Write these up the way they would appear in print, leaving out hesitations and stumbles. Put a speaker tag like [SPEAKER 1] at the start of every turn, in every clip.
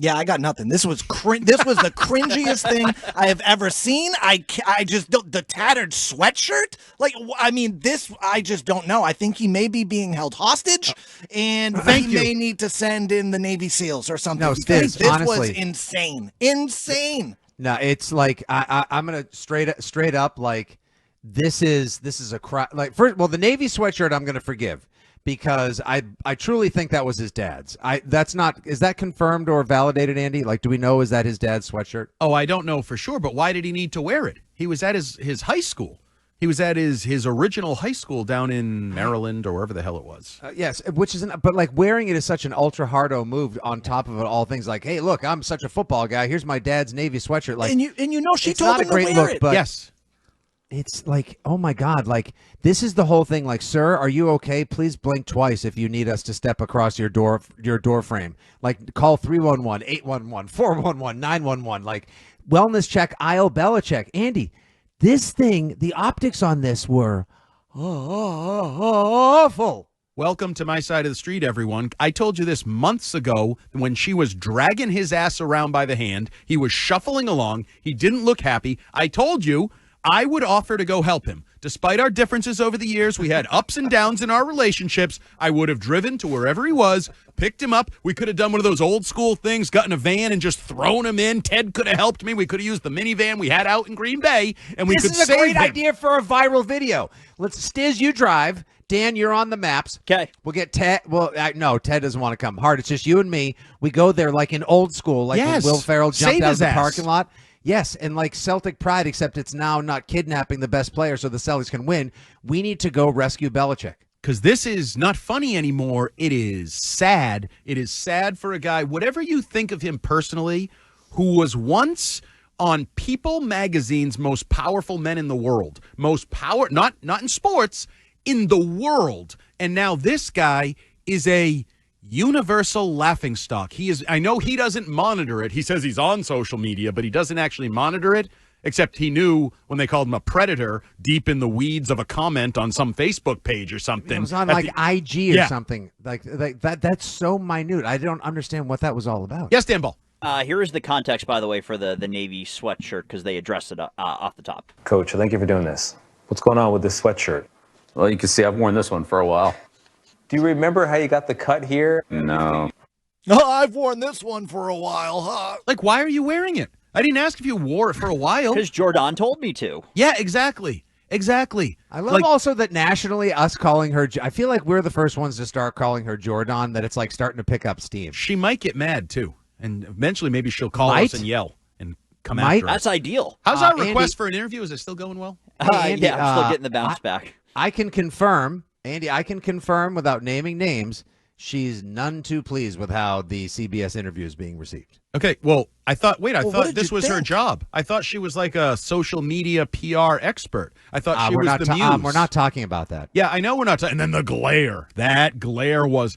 [SPEAKER 1] Yeah, I got nothing. This was this was the cringiest thing I have ever seen. I just don't, the tattered sweatshirt. Like, I mean, this I just don't know. I think he may be being held hostage, and he may need to send in the Navy SEALs or something.
[SPEAKER 2] No,
[SPEAKER 1] because this
[SPEAKER 2] honestly,
[SPEAKER 1] was insane. Insane.
[SPEAKER 2] No, it's like I'm gonna straight up like this is a crap. Like first, well, the Navy sweatshirt I'm gonna forgive. Because I truly think that was his dad's. Is that confirmed or validated, Andy? Like, do we know, is that his dad's sweatshirt?
[SPEAKER 3] Oh, I don't know for sure, but why did he need to wear it? He was at his high school. He was at his original high school down in Maryland or wherever the hell it was.
[SPEAKER 2] Yes, which is, but like wearing it is such an ultra hardo move on top of it all things like, hey, look, I'm such a football guy. Here's my dad's Navy sweatshirt. Like,
[SPEAKER 1] and you know she told him to wear it.
[SPEAKER 2] But
[SPEAKER 3] yes.
[SPEAKER 2] It's like, oh my God, like this is the whole thing. Like, sir, are you okay? Please blink twice if you need us to step across your door frame. Like, call 311, 811, 411, 911. Like, wellness check, aisle Belichick. Andy, this thing, the optics on this were awful.
[SPEAKER 3] Welcome to my side of the street, everyone. I told you this months ago when she was dragging his ass around by the hand. He was shuffling along. He didn't look happy. I told you I would offer to go help him. Despite our differences over the years, we had ups and downs in our relationships. I would have driven to wherever he was, picked him up. We could have done one of those old school things, gotten a van and just thrown him in. Ted could have helped me. We could have used the minivan we had out in Green Bay, and we could save him.
[SPEAKER 2] This is a great idea for a viral video. Stiz, you drive. Dan, you're on the maps.
[SPEAKER 4] Okay.
[SPEAKER 2] We'll get Ted. Well, no, Ted doesn't want to come. Hard. It's just you and me. We go there like in old school, like when Will Ferrell jumped out of the parking lot. Yes, and like Celtic pride, except it's now not kidnapping the best player so the Celtics can win. We need to go rescue Belichick.
[SPEAKER 3] Because this is not funny anymore. It is sad. It is sad for a guy, whatever you think of him personally, who was once on People Magazine's most powerful men in the world. Most power, not in sports, in the world. And now this guy is a universal laughingstock. I know he doesn't monitor it. He says he's on social media, but he doesn't actually monitor it, except he knew when they called him a predator deep in the weeds of a comment on some Facebook page or something. It
[SPEAKER 2] was on IG or something. Like that. That's so minute. I don't understand what that was all about.
[SPEAKER 3] Yes, Dan Ball.
[SPEAKER 4] Here is the context, by the way, for the Navy sweatshirt, because they addressed it off the top.
[SPEAKER 5] Coach, thank you for doing this. What's going on with this sweatshirt?
[SPEAKER 6] Well, you can see I've worn this one for a while.
[SPEAKER 5] Do you remember how you got the cut here?
[SPEAKER 6] No.
[SPEAKER 1] Oh, I've worn this one for a while, huh?
[SPEAKER 3] Like, why are you wearing it? I didn't ask if you wore it for a while.
[SPEAKER 4] Because Jordan told me to.
[SPEAKER 3] Yeah, exactly.
[SPEAKER 2] I love also that nationally, us calling her, I feel like we're the first ones to start calling her Jordan, that it's like starting to pick up steam.
[SPEAKER 3] She might get mad, too. And eventually maybe she'll call us and yell and come after us.
[SPEAKER 4] That's ideal.
[SPEAKER 3] How's our request for an interview? Is it still going well?
[SPEAKER 2] Andy,
[SPEAKER 4] yeah, I'm still getting the bounce back.
[SPEAKER 2] I can confirm, Andy, without naming names, she's none too pleased with how the CBS interview is being received.
[SPEAKER 3] Okay, well, I thought this was her job. I thought she was like a social media PR expert. I thought she was the muse.
[SPEAKER 2] We're not talking about that.
[SPEAKER 3] Yeah, I know we're not talking. And then the glare. That was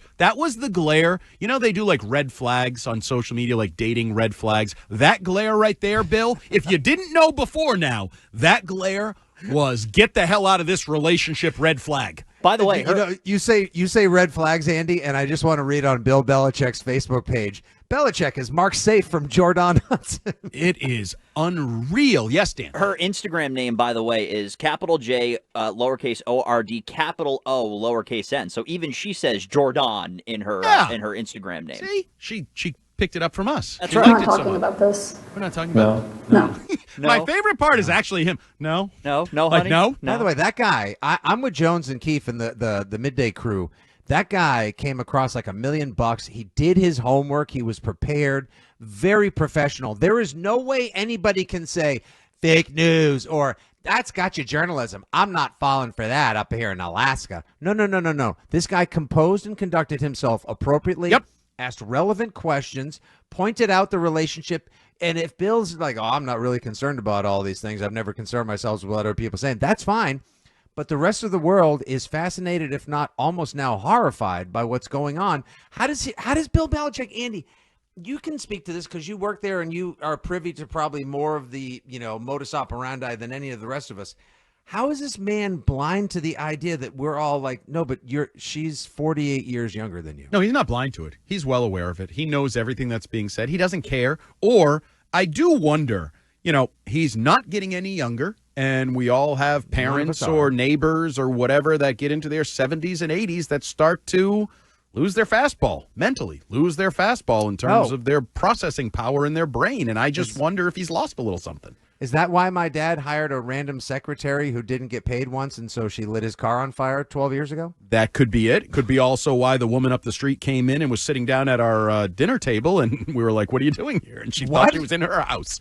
[SPEAKER 3] the glare. You know, they do like red flags on social media, like dating red flags. That glare right there, Bill, if you didn't know before now, that glare was get the hell out of this relationship red flag.
[SPEAKER 4] By the way,
[SPEAKER 2] you say red flags, Andy, and I just want to read on Bill Belichick's Facebook page. Belichick is marked safe from Jordan Hudson.
[SPEAKER 3] It is unreal. Yes, Dan.
[SPEAKER 4] Her Instagram name, by the way, is capital J, lowercase O-R-D, capital O, lowercase n. So even she says Jordan in her Instagram name.
[SPEAKER 3] See, she picked it up from us.
[SPEAKER 4] That's
[SPEAKER 7] right. We're not talking about this.
[SPEAKER 3] We're not talking about
[SPEAKER 7] it. No.
[SPEAKER 3] My favorite part is actually him. No,
[SPEAKER 4] honey.
[SPEAKER 3] No.
[SPEAKER 2] By the way, that guy, I'm with Jones and Keefe and the midday crew. That guy came across like $1 million. He did his homework. He was prepared, very professional. There is no way anybody can say fake news or that's got you journalism. I'm not falling for that up here in Alaska. No. This guy composed and conducted himself appropriately.
[SPEAKER 3] Yep.
[SPEAKER 2] Asked relevant questions, pointed out the relationship. And if Bill's like, oh, I'm not really concerned about all these things, I've never concerned myself with what other people saying, that's fine. But the rest of the world is fascinated, if not almost now horrified by what's going on. How does Bill Belichick, Andy, you can speak to this because you work there and you are privy to probably more of the, modus operandi than any of the rest of us. How is this man blind to the idea that we're all like, no, but she's 48 years younger than you?
[SPEAKER 3] No, he's not blind to it. He's well aware of it. He knows everything that's being said. He doesn't care. Or I do wonder, he's not getting any younger, and we all have parents or neighbors or whatever that get into their 70s and 80s that start to lose their fastball mentally, lose their fastball in terms of their processing power in their brain. And I just wonder if he's lost a little something.
[SPEAKER 2] Is that why my dad hired a random secretary who didn't get paid once, and so she lit his car on fire 12 years ago?
[SPEAKER 3] That could be it. Could be also why the woman up the street came in and was sitting down at our dinner table, and we were like, what are you doing here? And she thought she was in her house.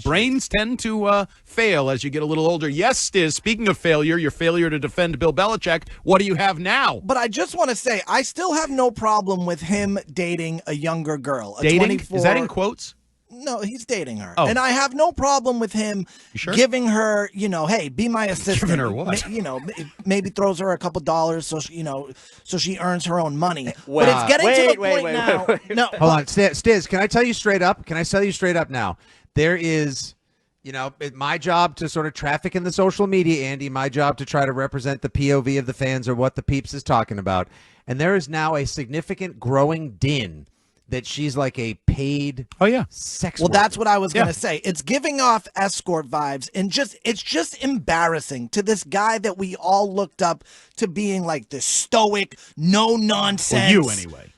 [SPEAKER 3] Brains tend to fail as you get a little older. Yes, Stiz, speaking of failure, your failure to defend Bill Belichick, what do you have now?
[SPEAKER 1] But I just want to say, I still have no problem with him dating a younger girl.
[SPEAKER 3] Dating?
[SPEAKER 1] 24...
[SPEAKER 3] Is that in quotes?
[SPEAKER 1] No, he's dating her.
[SPEAKER 3] Oh.
[SPEAKER 1] And I have no problem with him giving her, hey, be my assistant.
[SPEAKER 3] Giving her what?
[SPEAKER 1] Maybe throws her a couple dollars so she earns her own money. But it's getting to the point now. No,
[SPEAKER 2] hold on, Stiz, can I tell you straight up? Can I tell you straight up now? There is, my job to sort of traffic in the social media, Andy, my job to try to represent the POV of the fans or what the peeps is talking about. And there is now a significant growing din that she's like a paid sex worker.
[SPEAKER 1] Well, that's what I was going to say. It's giving off escort vibes, and it's just embarrassing to this guy that we all looked up to being like the stoic, no nonsense.
[SPEAKER 3] Well, you anyway.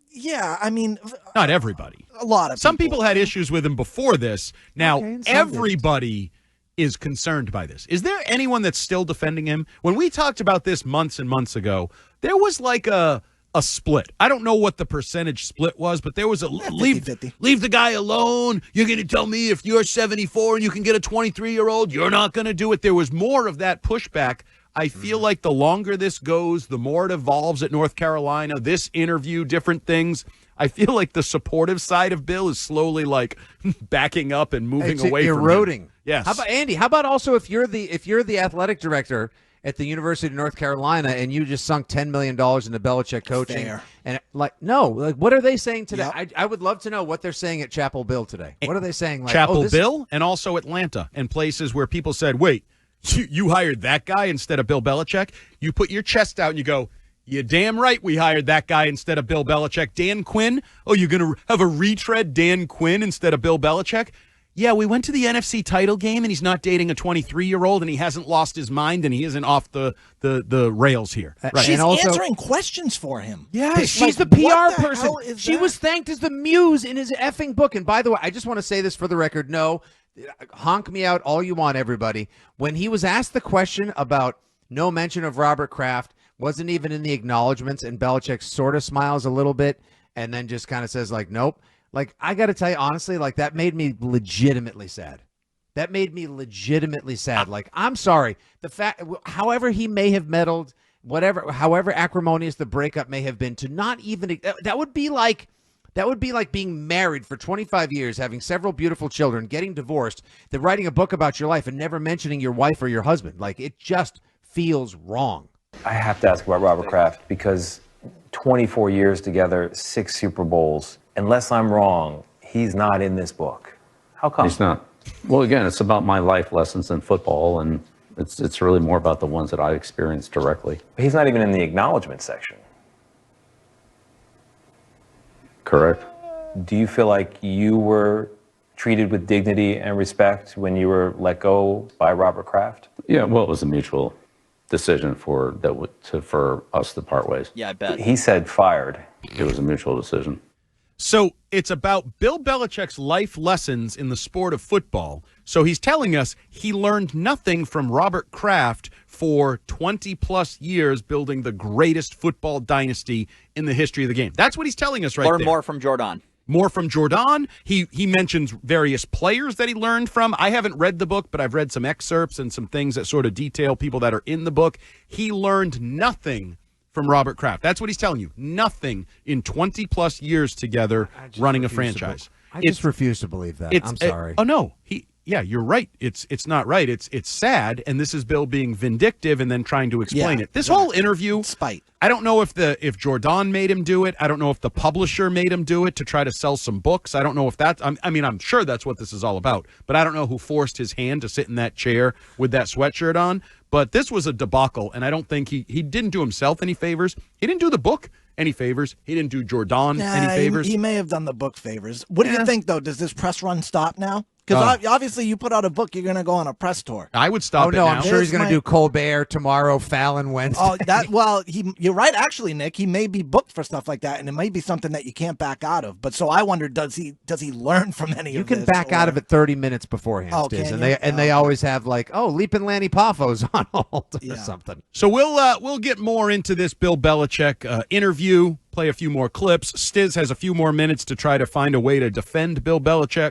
[SPEAKER 1] Yeah, I mean,
[SPEAKER 3] not everybody.
[SPEAKER 1] A lot of
[SPEAKER 3] some people had issues with him before this. Now everybody is concerned by this. Is there anyone that's still defending him? When we talked about this months and months ago, there was like a split. I don't know what the percentage split was, but there was a
[SPEAKER 1] 50-50.
[SPEAKER 3] Leave the guy alone. You're going to tell me if you're 74 and you can get a 23-year-old, you're not going to do it. There was more of that pushback. I feel like the longer this goes, the more it evolves at North Carolina. This interview, different things. I feel like the supportive side of Bill is slowly like backing up and moving away from
[SPEAKER 2] eroding.
[SPEAKER 3] Him. Yes.
[SPEAKER 2] How about Andy? How about also if you're the athletic director at the University of North Carolina and you just sunk $10 million into Belichick coaching?
[SPEAKER 1] Fair.
[SPEAKER 2] And what are they saying today? Yep. I would love to know what they're saying at Chapel Bill today. What are they saying? Like,
[SPEAKER 3] Chapel Bill and also Atlanta and places where people said, wait, you hired that guy instead of Bill Belichick? You put your chest out and you go, you're damn right we hired that guy instead of Bill Belichick. Dan Quinn? Oh, you're going to have a retread Dan Quinn instead of Bill Belichick? Yeah, we went to the NFC title game, and he's not dating a 23-year-old, and he hasn't lost his mind, and he isn't off the rails here.
[SPEAKER 1] Right. She's answering questions for him.
[SPEAKER 2] Yeah, she's the PR person. She was thanked as the muse in his effing book. And by the way, I just want to say this for the record. No, honk me out all you want, everybody. When he was asked the question about no mention of Robert Kraft, wasn't even in the acknowledgments, and Belichick sort of smiles a little bit and then just kind of says, like, nope. Like, I got to tell you, honestly, like, that made me legitimately sad. Like, I'm sorry. The fact, however he may have meddled, however acrimonious the breakup may have been, to not even, that would be like being married for 25 years, having several beautiful children, getting divorced, then writing a book about your life and never mentioning your wife or your husband. Like, it just feels wrong.
[SPEAKER 5] I have to ask about Robert Kraft because 24 years together, 6 Super Bowls. Unless I'm wrong, he's not in this book. How come?
[SPEAKER 6] He's not. Well, again, it's about my life lessons in football, and it's really more about the ones that I experienced directly.
[SPEAKER 5] But he's not even in the acknowledgement section.
[SPEAKER 6] Correct.
[SPEAKER 5] Do you feel like you were treated with dignity and respect when you were let go by Robert Kraft?
[SPEAKER 6] Yeah, well, it was a mutual decision for us to part ways.
[SPEAKER 4] Yeah, I bet.
[SPEAKER 5] He said fired.
[SPEAKER 6] It was a mutual decision.
[SPEAKER 3] So it's about Bill Belichick's life lessons in the sport of football. So he's telling us he learned nothing from Robert Kraft for 20-plus years building the greatest football dynasty in the history of the game. That's what he's telling us right there.
[SPEAKER 4] Learn more from Jordan.
[SPEAKER 3] More from Jordan. He mentions various players that he learned from. I haven't read the book, but I've read some excerpts and some things that sort of detail people that are in the book. He learned nothing from Robert Kraft. That's what he's telling you. Nothing in 20-plus years together running a franchise.
[SPEAKER 2] I just refuse to believe that. I'm sorry.
[SPEAKER 3] No. yeah, you're right. It's not right. It's sad, and this is Bill being vindictive and then trying to explain it. This whole interview,
[SPEAKER 1] spite.
[SPEAKER 3] I don't know if Jordan made him do it. I don't know if the publisher made him do it to try to sell some books. I don't know if that's. I mean, I'm sure that's what this is all about. But I don't know who forced his hand to sit in that chair with that sweatshirt on. But this was a debacle, and I don't think he didn't do himself any favors. He didn't do the book any favors. He didn't do Jordan any favors.
[SPEAKER 1] He may have done the book favors. What do you think, though? Does this press run stop now? Because obviously you put out a book, you're going to go on a press tour.
[SPEAKER 3] I would stop it now.
[SPEAKER 2] I'm sure he's going to do Colbert tomorrow, Fallon Wednesday.
[SPEAKER 1] You're right, actually, Nick. He may be booked for stuff like that, and it might be something that you can't back out of. But so I wonder, does he learn from any of this?
[SPEAKER 2] You can back out of it 30 minutes beforehand, Stiz, and they always have like, Leap and Lanny Paffo's on hold or something.
[SPEAKER 3] So we'll get more into this Bill Belichick interview, play a few more clips. Stiz has a few more minutes to try to find a way to defend Bill Belichick.